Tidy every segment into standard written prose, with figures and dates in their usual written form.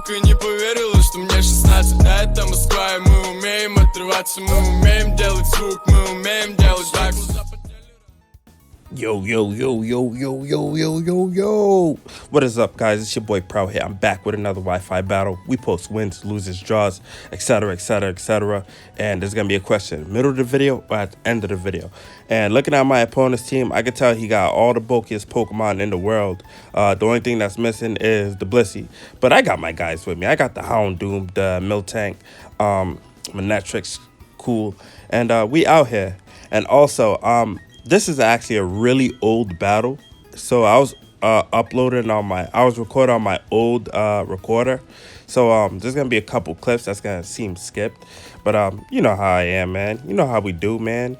сука, не поверила, что мне 16. Да, это Москва, и мы умеем отрываться, мы умеем делать звук, мы умеем делать так. Yo, yo, yo, yo, yo, yo, yo, yo, yo. What is up, guys? It's your boy Prwell'Z here. I'm back with another Wi-Fi battle. We post wins, losers, draws, etc., etc., etc. And there's going to be a question middle of the video or at the end of the video. And looking at my opponent's team, I can tell he got all the bulkiest Pokemon in the world. The only thing that's missing is the Blissey. But I got my guys with me. I got the Houndoom, the Miltank, Manectrix, cool. And we out here. And also, this is actually a really old battle, so I was recording on my old recorder. So there's gonna be a couple clips that's gonna seem skipped, but you know how I am, man. You know how we do, man.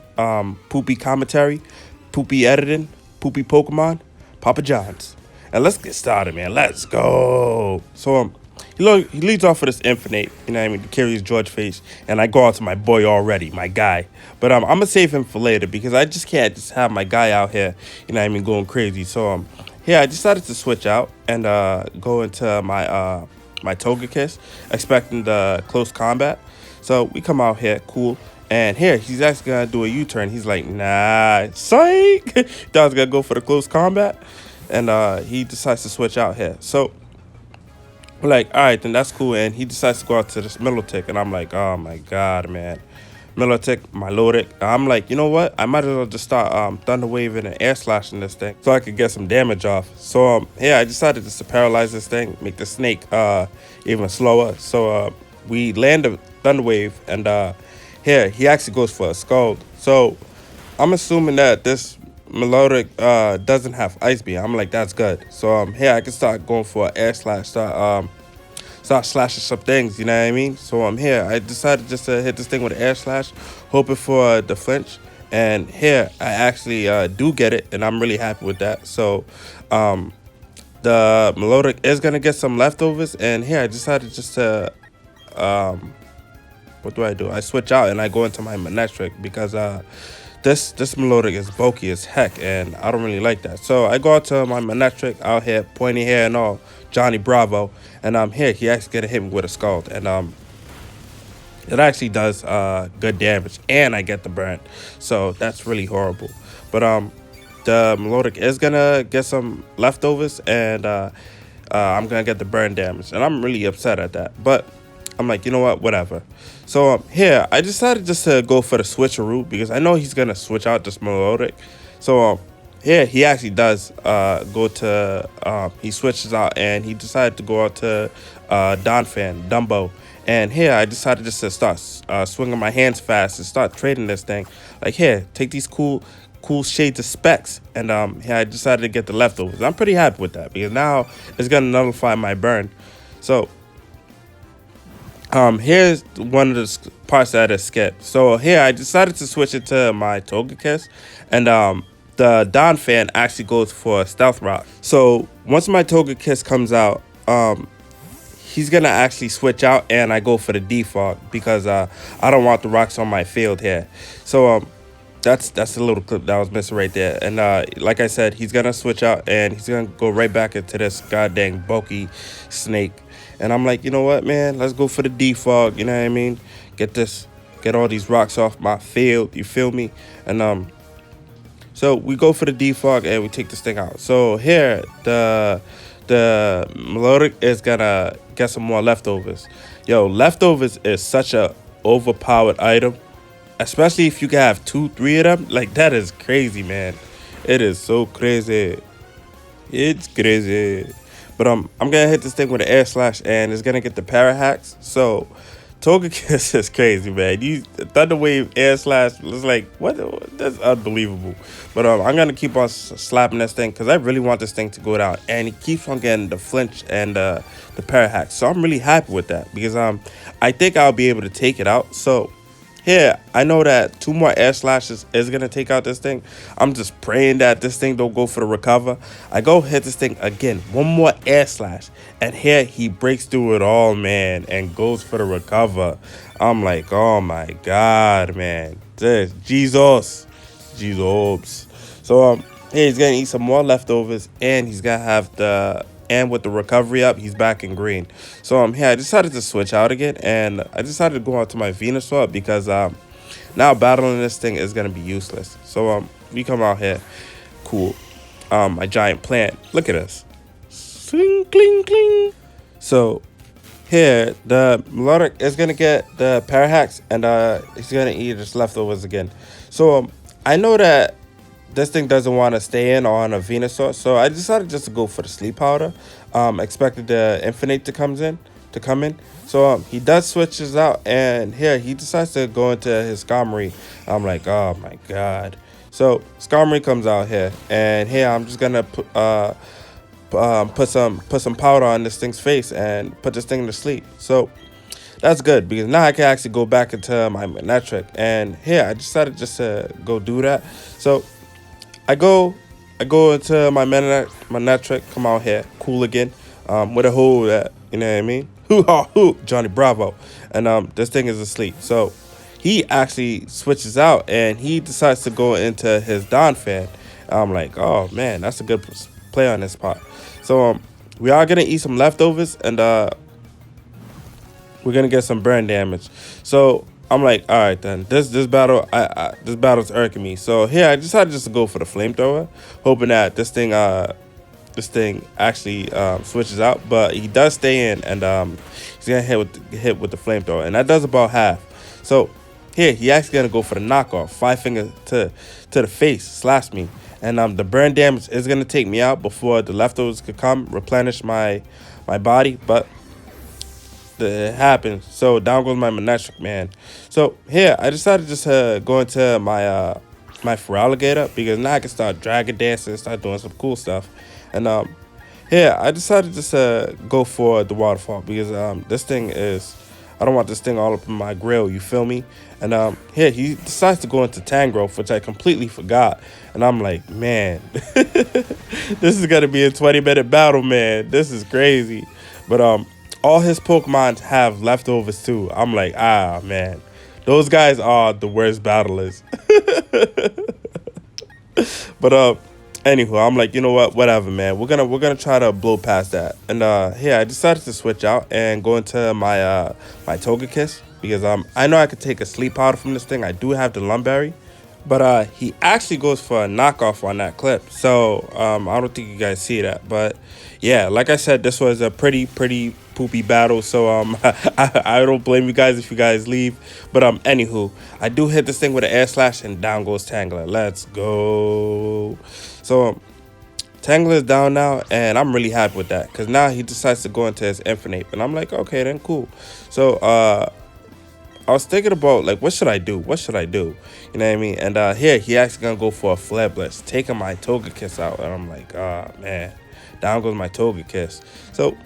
Poopy commentary, poopy editing, poopy Pokemon, Papa John's, and let's get started, man. Let's go. So he leads off with this infinite, you know what I mean, Curious George face, and I go out to my boy already, my guy. But I'm going to save him for later because I just can't just have my guy out here, you know what I mean, going crazy. So, yeah, I decided to switch out and go into my my Togekiss, expecting the close combat. So we come out here, cool. And here, he's actually going to do a U-turn. He's like, nah, psych. Thought I was going to go for the close combat. And he decides to switch out here. So we're like, all right, then that's cool. And he decides to go out to this Milotic. And I'm like, oh, my God, man. Milotic, Milotic. I'm like, you know what? I might as well just start Thunder Waving and Air Slashing this thing so I could get some damage off. So, yeah, I decided just to paralyze this thing, make the snake even slower. So, we land a Thunder Wave. And here, he actually goes for a Scald. So, I'm assuming that this Melodic doesn't have Ice Beam. I'm like, that's good. So here I can start going for an Air Slash, start slashing some things, you know what I mean? So I'm here. I decided just to hit this thing with an Air Slash, hoping for the flinch. And here I actually do get it, and I'm really happy with that. So the Melodic is gonna get some leftovers, and here I decided just to what do? I switch out and I go into my Manectric because this Melodic is bulky as heck, and I don't really like that. So I go out to my Manectric out here, pointy hair and all, Johnny Bravo, and I'm here. He actually gonna hit me with a Scald, and it actually does good damage, and I get the burn. So that's really horrible. But the Melodic is gonna get some leftovers, and I'm gonna get the burn damage, and I'm really upset at that. But I'm like, you know what, whatever. So here, I decided just to go for the switcheroo because I know he's going to switch out this Melodic. So here, he actually does go to, he switches out and he decided to go out to Donphan, Dumbo. And here, I decided just to start swinging my hands fast and start trading this thing. Like, here, take these cool shades of specs. And here, I decided to get the leftovers. I'm pretty happy with that because now it's going to nullify my burn. So here's one of the parts that I skipped. So here I decided to switch it to my Togekiss, and the Donphan actually goes for Stealth Rock. So once my Togekiss comes out, he's gonna actually switch out, and I go for the Defog because I don't want the rocks on my field here. So that's a little clip that was missing right there. And like I said, he's gonna switch out and he's gonna go right back into this goddamn bulky snake. And I'm like, you know what, man? Let's go for the defog. You know what I mean? Get all these rocks off my field. You feel me? And so we go for the defog and we take this thing out. So here, the Melodic is gonna get some more leftovers. Yo, leftovers is such a overpowered item, especially if you can have 2-3 of them. Like, that is crazy, man. It is so crazy. It's crazy. But I'm gonna hit this thing with an Air Slash, and it's gonna get the para hacks. So Togekiss is crazy, man. You Thunder Wave Air Slash is like, what? That's unbelievable. But I'm gonna keep on slapping this thing because I really want this thing to go down, and he keeps on getting the flinch and the para hacks. So I'm really happy with that because I think I'll be able to take it out. So here, I know that 2 more Air Slashes is going to take out this thing. I'm just praying that this thing don't go for the recover. I go hit this thing again. 1 more Air Slash. And here, he breaks through it all, man, and goes for the recover. I'm like, oh, my God, man. Jesus. So, here, he's going to eat some more leftovers, and he's going to have the and with the recovery up, he's back in green. So yeah, I decided to switch out again, and I decided to go out to my Venusaur because now battling this thing is gonna be useless. So we come out here, cool. My giant plant. Look at us. Sling, cling, cling. So here, the Melodic is gonna get the Parahax, and he's gonna eat his leftovers again. So I know that this thing doesn't want to stay in on a Venusaur, so I decided just to go for the sleep powder. Expected the Infinite to come in. So he does switches out, and here he decides to go into his Skarmory. I'm like, oh my god. So Skarmory comes out here, and here I'm just gonna put some powder on this thing's face and put this thing to sleep. So that's good because now I can actually go back into my Manectric, and here I decided just to go do that. So I go into my Manectric, come out here, cool again, with a hole that, you know what I mean? Hoo-ha-hoo, Johnny Bravo. And this thing is asleep. So he actually switches out, and he decides to go into his Donphan. I'm like, oh man, that's a good play on this part. So we are gonna eat some leftovers, and we're gonna get some burn damage. So I'm like, all right then. This battle's irking me. So here I decided just to go for the flamethrower, hoping that this thing actually switches out. But he does stay in, and he's gonna hit with the flamethrower, and that does about half. So here he actually gonna go for the knockoff, 5-finger to the face, slash me, and the burn damage is gonna take me out before the leftovers could come replenish my body, but it happens. So down goes my Manectric, man. So here I decided just to go into my my Prwell'Z because now I can start dragon dancing and start doing some cool stuff. And here I decided just to go for the waterfall because this thing is, I don't want this thing all up in my grill, you feel me? And here he decides to go into Tangrowth, which I completely forgot. And I'm like, man, this is gonna be a 20-minute battle, man. This is crazy. But all his Pokemon have leftovers too. I'm like, ah man, those guys are the worst battlers. But anywho, I'm like, you know what, whatever, man. We're gonna try to blow past that. And here I decided to switch out and go into my my Togekiss because I know I could take a sleep powder from this thing. I do have the Lumberry. But he actually goes for a knockoff on that clip. So I don't think you guys see that. But yeah, like I said, this was a pretty poopy battle. So I don't blame you guys if you guys leave. But anywho, I do hit this thing with an air slash, and down goes Tangler. Let's go. So Tangler is down now, and I'm really happy with that because now he decides to go into his Infinite, and I'm like, okay, then cool. So I was thinking about, like, what should I do? What should I do? You know what I mean? And here, he actually gonna go for a Flare Blitz, taking my Togekiss out. And I'm like, ah, man. Down goes my Togekiss. So,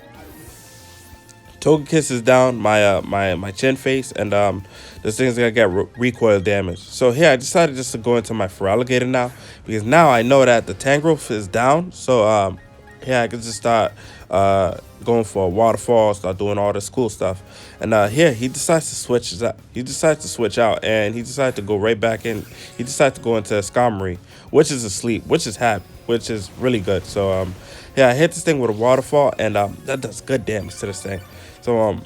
Togekiss is down, my chin face, and this thing's gonna get recoil damage. So here, I decided just to go into my Prwell'Z now, because now I know that the Tangrowth is down. So, here, I can just start going for a waterfall, start doing all this cool stuff. And here he decides to switch out. He decides to switch out, and he decided to go right back in. He decided to go into Skarmory, which is asleep, which is really good. So yeah, I hit this thing with a waterfall, and that does good damage to this thing. So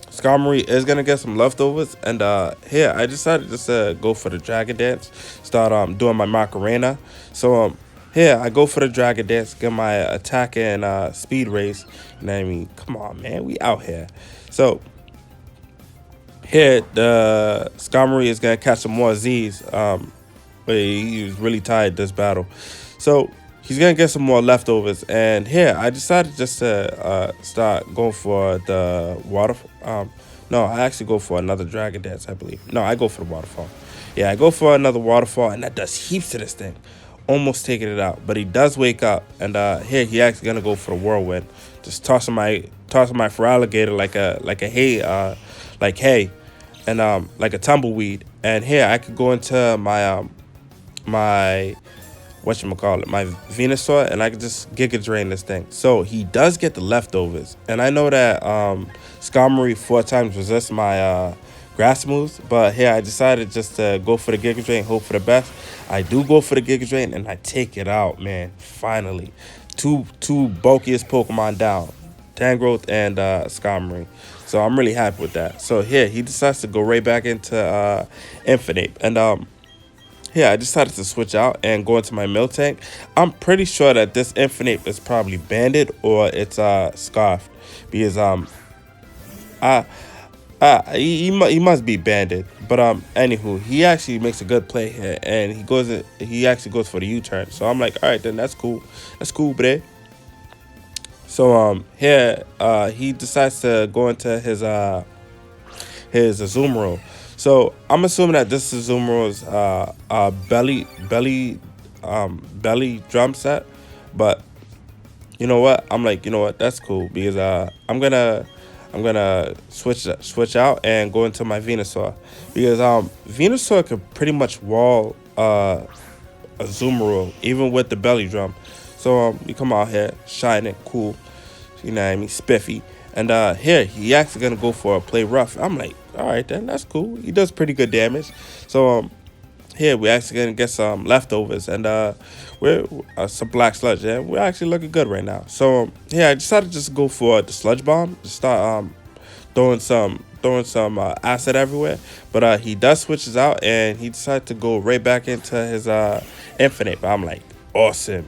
Skarmory is gonna get some leftovers, and here I decided just to go for the Dragon Dance, start doing my Macarena. So here, I go for the Dragon Dance, get my attack and speed raise. You know what I mean? Come on, man. We out here. So, here, the Skarmory is going to catch some more Z's. But he was really tired this battle. So, he's going to get some more leftovers. And here, I decided just to start going for the waterfall. No, I actually go for another Dragon Dance, I believe. No, I go for the waterfall. Yeah, I go for another waterfall, and that does heaps to this thing. Almost taking it out, but he does wake up, and here he actually gonna go for the whirlwind, just tossing my Prwell'Z like a hay, like hay, and like a tumbleweed. And here I could go into my my whatchamacallit, my Venusaur, and I could just Giga Drain this thing. So he does get the leftovers, and I know that Skarmory 4 times resists my grass moves, but here I decided just to go for the Giga Drain, hope for the best. I do go for the Giga Drain, and I take it out, man. Finally, two bulkiest Pokemon down, Tangrowth and Skarmory. So I'm really happy with that. So here he decides to go right back into Infinite, and yeah, I decided to switch out and go into my Miltank. I'm pretty sure that this Infinite is probably banded or it's scarfed, because he must be banded. But anywho, he actually makes a good play here, and he actually goes for the U-turn. So I'm like, all right, then that's cool, bruh. So here he decides to go into his Azumarill. So I'm assuming that this is Azumarill's belly drum set, but you know what? I'm like, you know what? That's cool, because I'm gonna switch out and go into my Venusaur, because Venusaur could pretty much wall Azumarill even with the belly drum. So we come out here shining cool, you know what I mean, spiffy. And here he actually gonna go for a play rough. I'm like, all right then, that's cool. He does pretty good damage. So here we actually gonna get some leftovers, and we're some black sludge, and we're actually looking good right now. So yeah, I decided to just go for the sludge bomb, just start throwing some acid everywhere. But he does switches out, and he decided to go right back into his Infinite. But I'm like, awesome,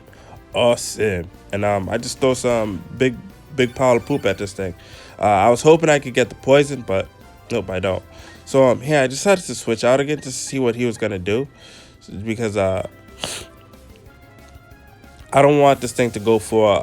and I just throw some big pile of poop at this thing. I was hoping I could get the poison, but nope, I don't. So here I decided to switch out again to see what he was gonna do, because I don't want this thing to go for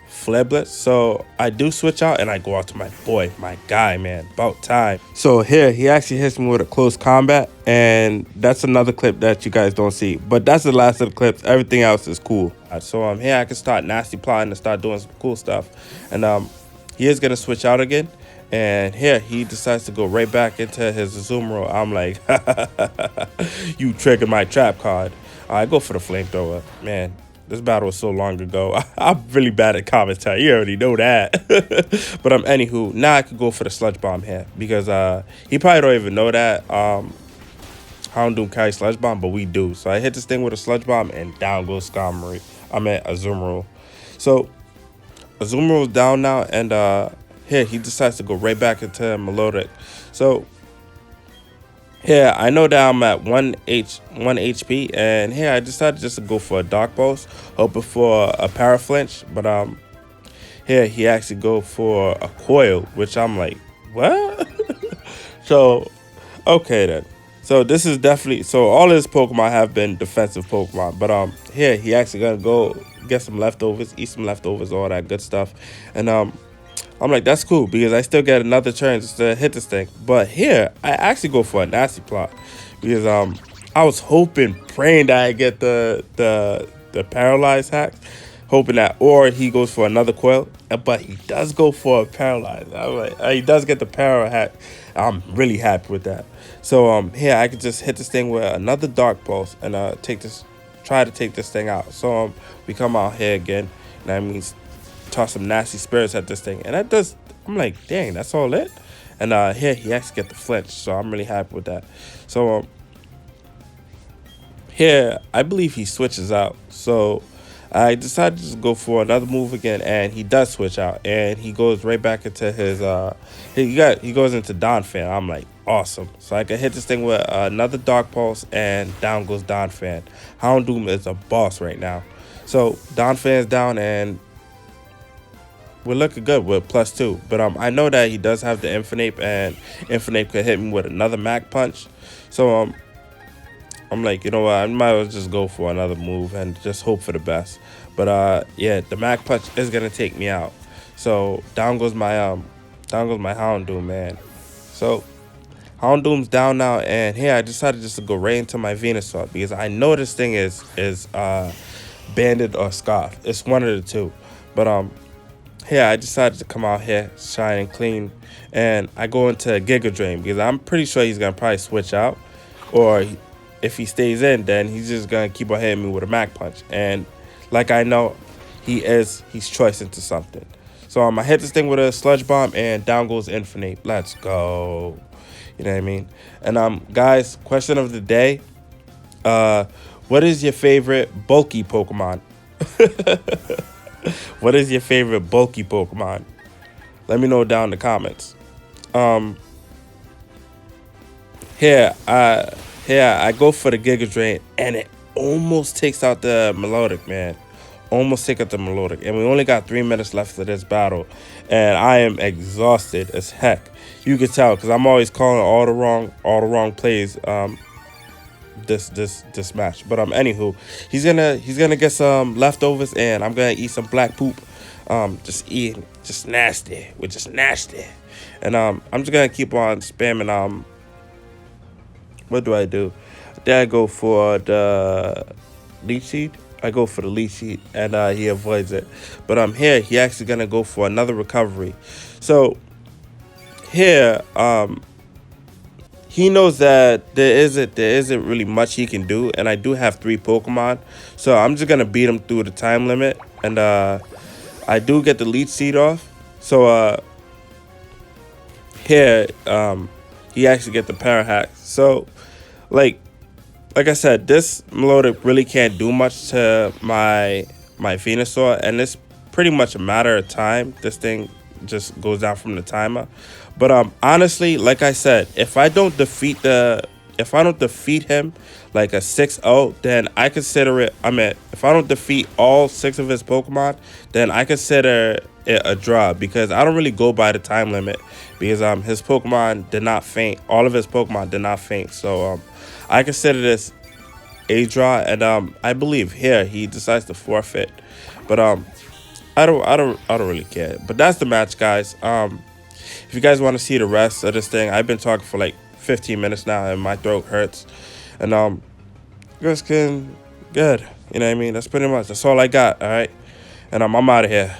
Prwell'Z. So I do switch out and I go out to my boy, my guy, man. About time. So here he actually hits me with a close combat, and that's another clip that you guys don't see. But that's the last of the clips. Everything else is cool. So here I can start nasty plotting and start doing some cool stuff. And he is gonna switch out again. And here he decides to go right back into his Azumarill. I'm like, you triggered my trap card. I go for the flamethrower. Man, this battle was so long ago. I'm really bad at commentary. You already know that. But anywho, now I could go for the sludge bomb here, because he probably don't even know that Houndoom carries sludge bomb, but we do. So I hit this thing with a sludge bomb, and down goes Skarmory. I'm at Azumarill. So Azumarill's down now, and here he decides to go right back into Melodic. So here I know that I'm at 1 HP, and here I decided just to go for a Dark Pulse, hoping for a Paraflinch. But here he actually go for a Coil, which I'm like, what? So okay then. So this is definitely, so all his Pokemon have been defensive Pokemon, but here he actually gonna go get some leftovers, eat some leftovers, all that good stuff. And I'm like, that's cool, because I still get another turn just to hit this thing. But here, I actually go for a nasty plot, because I was hoping, praying that I get the paralyzed hack, hoping that, or he goes for another coil. But he does go for a paralyzed. I'm like, he does get the para hack. I'm really happy with that. So here I could just hit this thing with another Dark Pulse and try to take this thing out. So we come out here again, and that means toss some nasty spirits at this thing, and that does, I'm like, dang, that's all it. And here he actually get the flinch, so I'm really happy with that. So here I believe he switches out, so I decided to just go for another move again, and he does switch out, and he goes right back into his he goes into Donphan. I'm like, awesome. So I can hit this thing with another Dark Pulse, and down goes Donphan. Houndoom is a boss right now. So Donphan's down, and we're looking good with +2, but I know that he does have the Infinite, and Infinite could hit me with another Mac Punch. So I'm like, you know what, I might as well just go for another move and just hope for the best. But yeah, the Mac Punch is gonna take me out. So down goes my Houndoom, man. So Houndoom's down now, and here I decided just to go right into my Venusaur, because I know this thing is banded or scarfed. It's one of the two. But here I decided to come out here shining clean, and I go into Giga Drain, because I'm pretty sure he's gonna probably switch out, or if he stays in, then he's just gonna keep on hitting me with a Mac Punch. And like I know, he's choice into something. So I hit this thing with a Sludge Bomb, and down goes Infinite. Let's go. You know what I mean? And guys, question of the day: what is your favorite bulky Pokemon? What is your favorite bulky Pokemon? Let me know down in the comments. Here, I go for the Giga Drain, and it almost takes out the Melodic, man. Almost take out the Melodic, and we only got 3 minutes left of this battle, and I am exhausted as heck. You can tell because I'm always calling all the wrong plays. This match, but anywho, he's gonna get some leftovers, and I'm gonna eat some black poop. Just nasty. We're just nasty, and I'm just gonna keep on spamming. What do? Then I go for the leech seed. I go for the leech seed, and he avoids it. But here he actually gonna go for another recovery. So here he knows that there isn't really much he can do, and I do have 3 Pokemon, so I'm just gonna beat him through the time limit, and I do get the leech seed off. So here he actually get the Parahack. So like I said, this Melodic really can't do much to my Venusaur, and it's pretty much a matter of time. This thing just goes down from the timer. But honestly, like I said, if I don't defeat him like a 6-0, then I consider it. If I don't defeat all 6 of his Pokemon, then I consider it a draw, because I don't really go by the time limit, because his Pokemon did not faint. All of his Pokemon did not faint. So I consider this a draw, and I believe here he decides to forfeit. But I don't really care. But that's the match, guys. If you guys want to see the rest of this thing, I've been talking for like 15 minutes now, and my throat hurts. And you guys can good. You know what I mean? That's pretty much. That's all I got. All right. And I'm out of here.